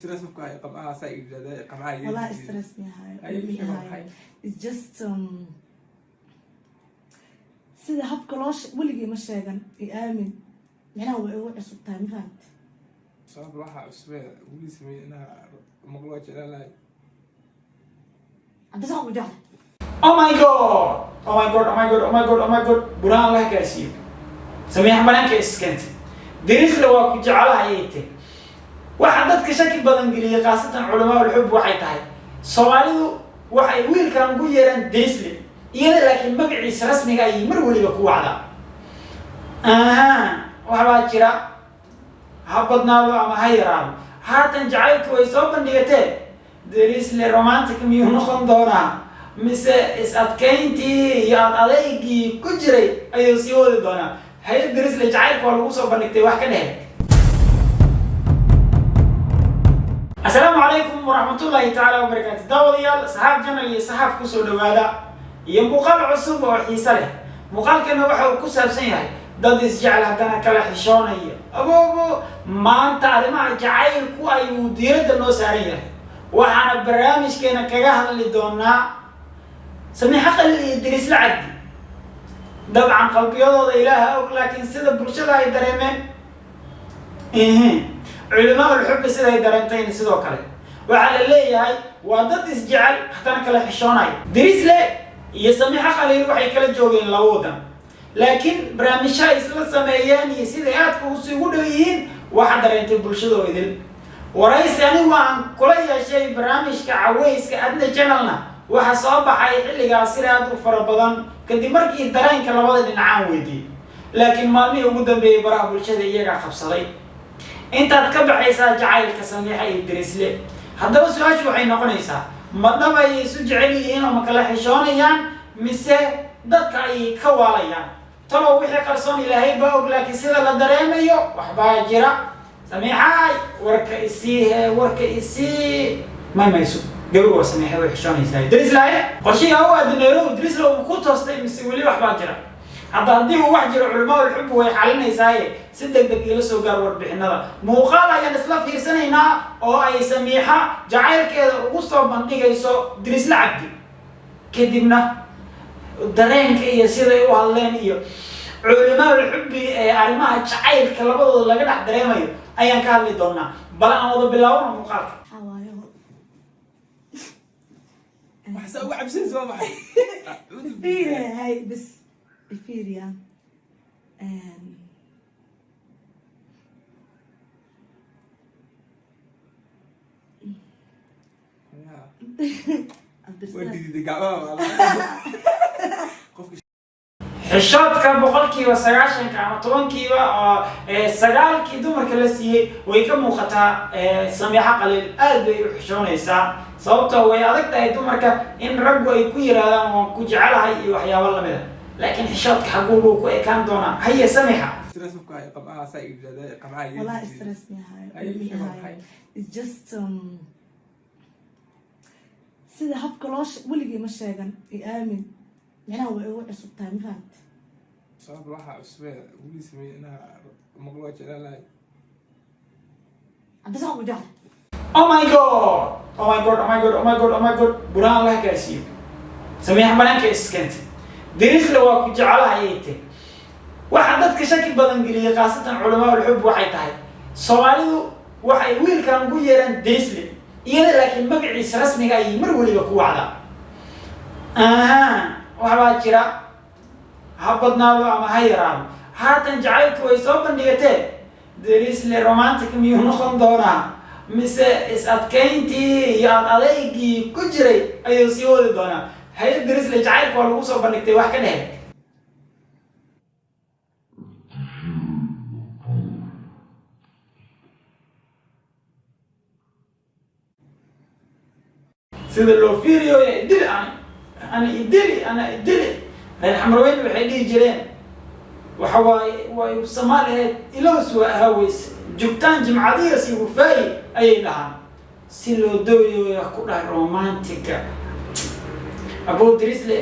stress بكاي قمعة سايق جدا قمعة والله stress هاي it's just sida habka loo weligii ma sheegan aamin macnaha way ugu cusub tahay ma fahamtay sabab waxa cusube wili sameeyna maqluuc jecelahay hadda soo gudaha Oh my god buraan la gaarsiiyo sameeyaha banaanka iskanta dariiqda waa ku jecelahay waxa dadka shaki badan geliya qaasatan culamaa ulxub waxay tahay Soomaalidu waxay wiilkan ugu yeeraan Disney iyada laakiin magaciisa rasmiga ay mar waliba ku wacda waxa jira habadnaado ama hayraam haatan jacaylku way soo bandhigatay Disney romantic miyuu noqon doonaa mise is adkeyntii iyo adeegii ku jiray ayuu sii wadi doonaa hay'ad Disney jacaylku waa lagu soo bandhigtay wax ka dheer السلام عليكم ورحمة الله تعالى وبركاته داوديال صحاب جنال iyo صحاب ku soo dhawaada iyo muuqaal cusub oo xiiso leh muuqaalkana waxa uu ku saabsan yahay dad is jecel hadana kala xishoonaya aboobo maanta arrimaha jacaylku ayuu diirada noo saaran yahay waxaana barnaamijkeena kaga hadli doonaa samiixa qalil iyo diris la cabdi dabcan qalbiyadooda ilaaha og laakiin sida bulshada ay dareemeen علماء الحب سيدا درنتين سيدو كله وعلى اللي هاي وادد إسجعل حتى نكلا حشوناي دريس لي يسميح قليل وحي كلا جوغين لوودا لكن برامشا إسلا سميان يسيد ياتكو سيقودوين واحد درنتين بلشدو إذن ورئيس يعني وعن كل شيء برامج كعويس كأدنى جنالنا وحصابة حي اللي قاسيرات وفربضان كدي مركي الدرين كالوضع نعام ويدي لكن مالمي وقودا ببراه بلشدو إياقا خبصالي انت تكبحيسا جعايلك سميحة يدرس لي هذا بس واش وحي نقنيسا مدام اي سجعليين وما كلا حشونيان مسه ددك اي كواليان تلو وحي قرصون الهي باوق لكن سيدا لدريميو وحبا جرا سميحة ورك اسيه ما يسو قبل سميحة وحشونيسا يدرس لها قرشي هو ادنيرو يدرس له وكوتو استي مسيولي وحبا جرا هذا هديه واحد علماء الحب ويحلنا يساي سدق دقيقة سو قرور بحنا موقعنا ينسلا في سنة أو أي سميحة جعل كذا وصل منطقة يسو درس العبد كدبنا درين كي يصير يوهلين إياه علماء الحب علماء جعل كلامه ولا كده درين مايو أيان كان لي دونا بلا أنا بالله موقع حوايو وحسوا عبسين سوا معي فيري هاي بس فيريا حشادka boqolkiiba 90 ama 10kiiba sagaalkii dumarka la siiyay way ka muuqataa samiixa qalil aad bay u xishoonaysaa sababtoo way adag tahay dumarka in raggu ay ku yiraahdaan waan ku jecelahay iyo waxyaabo la mid ah laakiin xishoodka xaguugu ku ekaan doona haya samiixa stress بكاي قمعة سايق جدا قمعة والله stress هاي it's just sida habka loo weligii ma sheegan aamin macnaha way ugu cusub tahay ma fahamtay sabab waxa cusube wili sameeyna maqluuc jecelahay hadda soo gudaha Oh my god buraan la gaarsiiyo sameeyaha banaanka iskanta dariiqda waa ku jecelahay waxa dadka shaki badan geliya qaasatan culamaa ulxub waxay tahay Soomaalidu waxay wiilkan ugu yeeraan Disney iyada laakiin magaciisa rasmiga ay mar waliba ku wacda waxa jira habadnaado ama hayraam haatan jacaylku way soo bandhigatay Disney romantic miyuu noqon doonaa mise is adkeyntii iyo adeegii ku jiray ayuu sii wadi doonaa hay'ad Disney jacaylku waa lagu soo bandhigtay wax ka dheer sida loo fiiriyo idil ana idili reer xamroweyn waxay dhihi jireen waxa way Soomaaliyeed iloos waa haweys jugtaan jimcadiya si wufay ayay dhahaan si loo dooyo ku dhahay romantika abo dirisle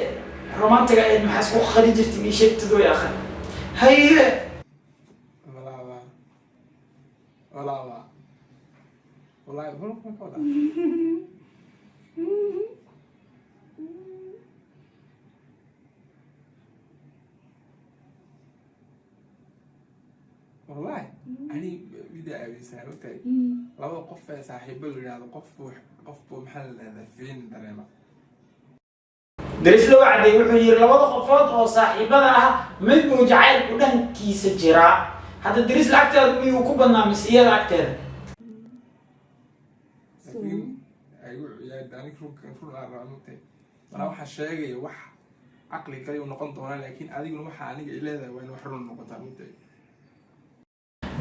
romantika ay maxas ku khari jirtay sheegtadu ya akhi haye ولا والله هو ما كودا والله أنا بدأ أبي سنوتي لو قف صاحب الرياض قف محل هذا فين دريمة daris la wacday wuxuu yiri labada qofood oo saaxiibada ah mid buu jacayl ku dhankiisa jira hadda daris lacagteedu miyuu ku badnaa misiyada agteeda لكن أيوة يا داني كرو عرامتي أنا واحد شيء واحد عقلي كلي ونقطة وأنا لكن أدي واحد أنا إلى ذا وين وحرون النقطة متى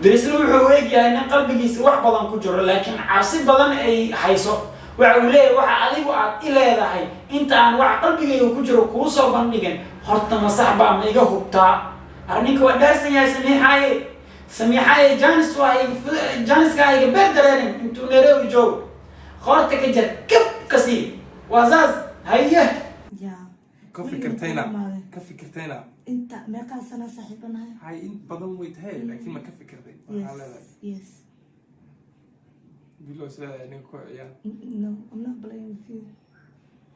daris la wuxuu eegyahay in qalbigiisa wax badan ku jiro laakiin cabsi badan ay hayso waxa uu leeyahay waxa adigu aad ileedahay inta aan wax qalbigayga ku jiro kuu soo bandhigin horta ma sax baa ma iga hubtaa arninka waa dhaarsan yahay samiixaye janiska ayga beer dareenin intuu neereewi joogo horta ka jar kab kasii waa saas haye كفكرتينا انت ما كان سنة صاحبنا هاي انت بدون ويت هاي لكن ما كفكرتي yes بيلو سلا يعني يا no I'm not blaming you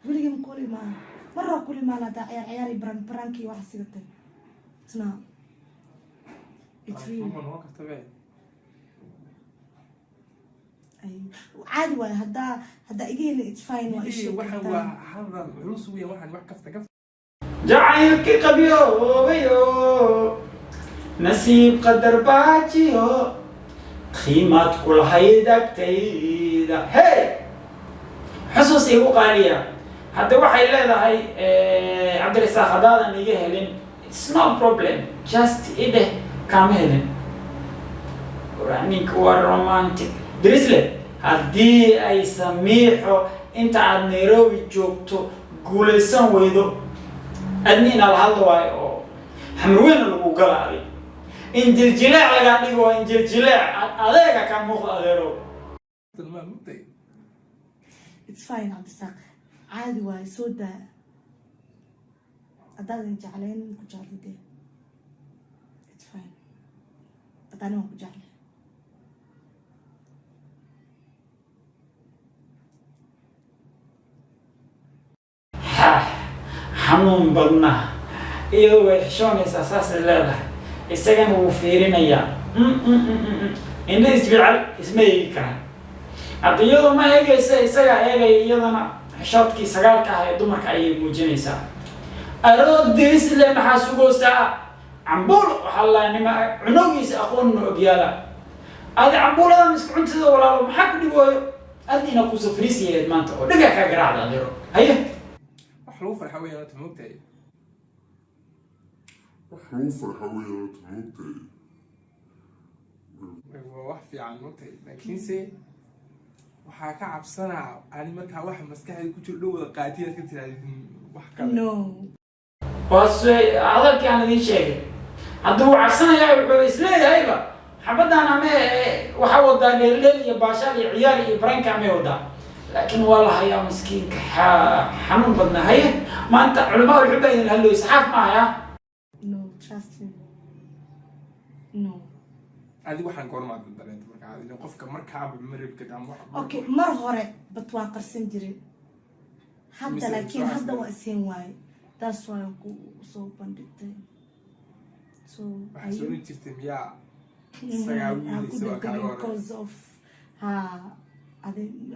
وليم كل ما مرة كل ما لا داعي عياري برانكي واحد سيرته it's not it's real أي عادي ولا هدا إيجي it's fine وإيش واحد هذا روسوية واحد كفته جعلك قبيو نسيب قدر باجيو خيمات كل هيدك تيدا هاي حسوسي وقاليا حتى waxay leedahay Cabdirasaaq hadaadan iga helin it's no problem just ide kama helin running war romantic drisle hadii ay samiixo inta aad Nairobi joogto guuleysan weydo adniina la hadlaayo xamrweyn lagu galaaday in jiljilaac laga dhigo in jiljilaac adeega ka muuqda adeero it's fine Cabdirasaaq عادي واي سودا أدادن جعلين كجعل ده it's fine أدانهم كجعل حنون بدنا إيوه وحشون أساس اللعبة السجن وفيرين يا إن يستبيع اسمه كان أبيض ما هيك سجى هيك يضنا حشاتك سجال كه دمك أي مجنسة أرد درس اللي محاسوقه ساعة عمبول وحلا إنما عنوجي أقول بيالا هذا عمبول هذا مسكون تزور ولا محك ديوه أدي نقص فريسي ما أنت ودقة كجرا هذا ديرو هيه حروف الحوية تموتي حروف الحوية تموتي وحفي عن موتي لكن سي waxaa ka cabsanaa ani markaa wax maskaxda ku jiro dhowda qaatiyada ka tiraadin wax kale no bas hadalkii aan idin sheegay hadduu cabsanayaa wuxuu isleeyahayba xabadaan ama waxa wadaa dheeldheel iyo baashaal iyo ciyaar iyo baranka amay wadaa laakiin waa la hayaa miskiinka xanuun badna haye maanta culimaa wuxuu baa idin hadlooy saxaaf ma hayaa no trust me no adi waxaan goormaa dareenta markaa adi qofka markaaba maribka ama wax okay mar hore bat waa qarsan jiray hadda laakiin hadda waa iseen waaye that's why ku soo bandhigtay so waxaa soo jirtay miyaa sagaawiilisa waa kaaga hore because of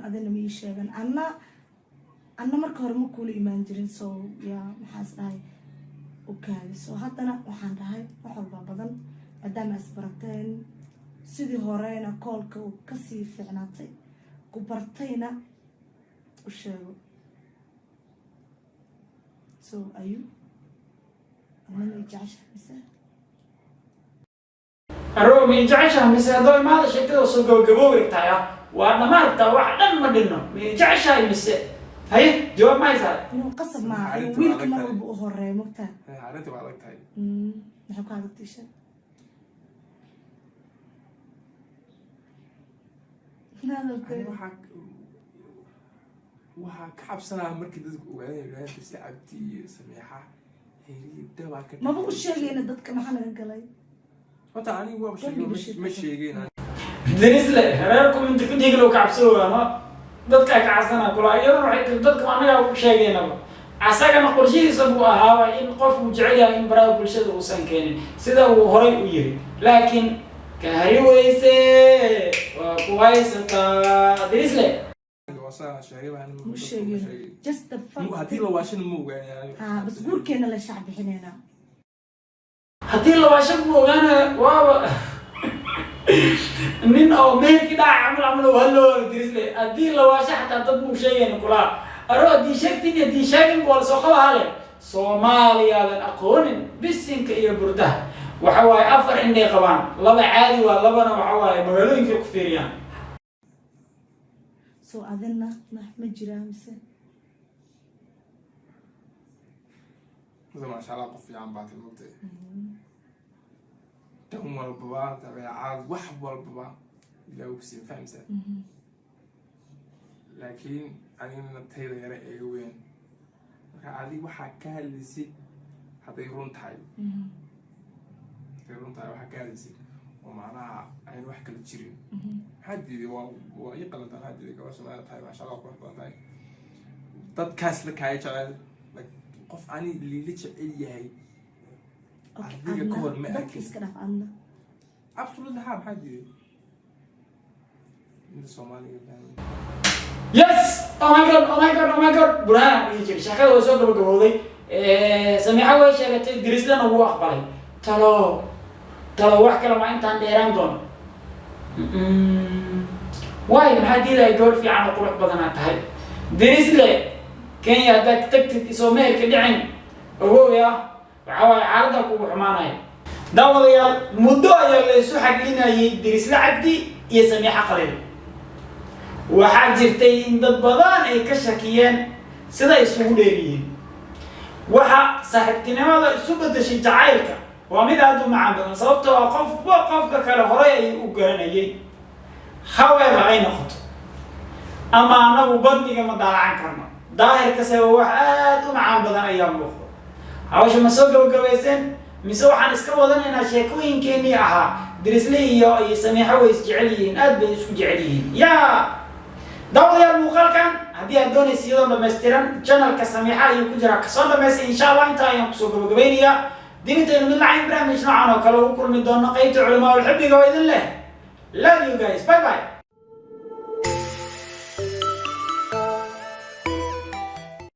adina ma ii sheegan anna marka hore ma kuula imaan jirin so yaa maxaas dhahay okaadi so haddana waxaan dhahay wax walba badan maadaama isbarateen sidii horena koolka uu kasii fiicnaatay ku bartayna u sheego so ayu amana jeceshahay mise aroomi jeceshahay mise haddoo imaada sheekada soo gabagaboobi ragtaya waa dhamaarta wax dhan ma dhinno mi jeceshahay mise haye jawaab ma haysaa inuu qasab maaha inuu wiilka mar walba u horeeyo mogtaa arrinta waa adag tahay maxay ku adagtiisha waxaa ka cabsanaa markii dadku ogaadeen si cabdi iyo samiixa hiriidabaa maba u sheegayna dadka maxaa laga galay horta anigu waa ma sheegeen dirisle reerku inta ku dhiglo kacabsoowaano dadka ka casana kula iyadoo waxay dadka anaga u sheegaynaba asagana qorshihiisa buu ahaa in qof uu jecel yahay in baraha bulshada uusan keenin sida uu horay u yiri laakiin kahari weyse waa ku haysataa dirisle وصار شيء يعني مش شيء just the fuck هذه لو عشان مو يعني بس قول كنا للشعب حنينا هذه لو عشان مو أنا واو من أو مين كده عملوا هلو دريسلي هذه لو عشان حتى تضمو شيء نقوله أروح دي شكتين دي شاكين بول سوقها هلا صوماليا لن أقول بسين كأي برده وحواي أفر عندي قبان لبا عادي ولا بنا وحواي مغلوين في كفيريان سو أذننا ما جرى مثلا مثل ما شاء الله قفي عن بعض الموتى تهم والبابا تبع عاد وحب والبابا إلى وكسين فهم سا لكن أنا من التيل يرى أيوين عادي وحكى لسي حتى يرون تاي يرون تاي وحكى لسي ومعناها أين وحكى لتشرين هادي ويقل أنت هادي كواش ما تاي ما شاء الله قفي تاي تدكاس لك هاي شغال qof ani liili jecel yahay adiga ka hor ma dadka iska dhaf adna absolutely ha maxaa diiday in Soomaaliya yes oh my god burhaan iyo shaqada soo gabagabowday samiixa way sheegatay dirislana wuu aqbalay talo wax kale ma intaan dheeraan doon waay maxaa diiday goor fiican oo qurux badan aad tahay dirisle Kenya haddaad tagtid Soomaaliya dhicin ogoya waxa way xaaladda kugu xumaanay daawadayaal muddo ayaa la isu xaglinayay dirisle cabdi iyo samiixa qalil waxaa jirtay in dad badan ay ka shakiyeen sida isugu dheeriyeen waxa saaxiibtinimada isu bedeshay jacaylka waa mid aad u macaan badan sababtoo ah qofka kale horay ay u garanayay however ay noqoto ama anagu badniga ma daalan karno daahir ka sabab wax aad u macaan badan ayaa muuqda hawsha ma soo gabagabaysan mise waxaan iska wadanaynaa sheekooyinkeenii ahaa dirisle iyo samiixa way isjecel yihiin aad bay isku jecel yihiin yaa daawadayaal muuqaalkan haddii aad doonaysa iyadoo dhammaystiran channelka samiixa ayuu ku jiraa kasoo dhamaystay insha allah intaa ayaan kusoo gabagabaynayaa dib intaynu mid lacayn barnaamij noocan oo kale ugu kulmi doono qaybta culamaa ulxibbiga oo idin leh love you guys bye bye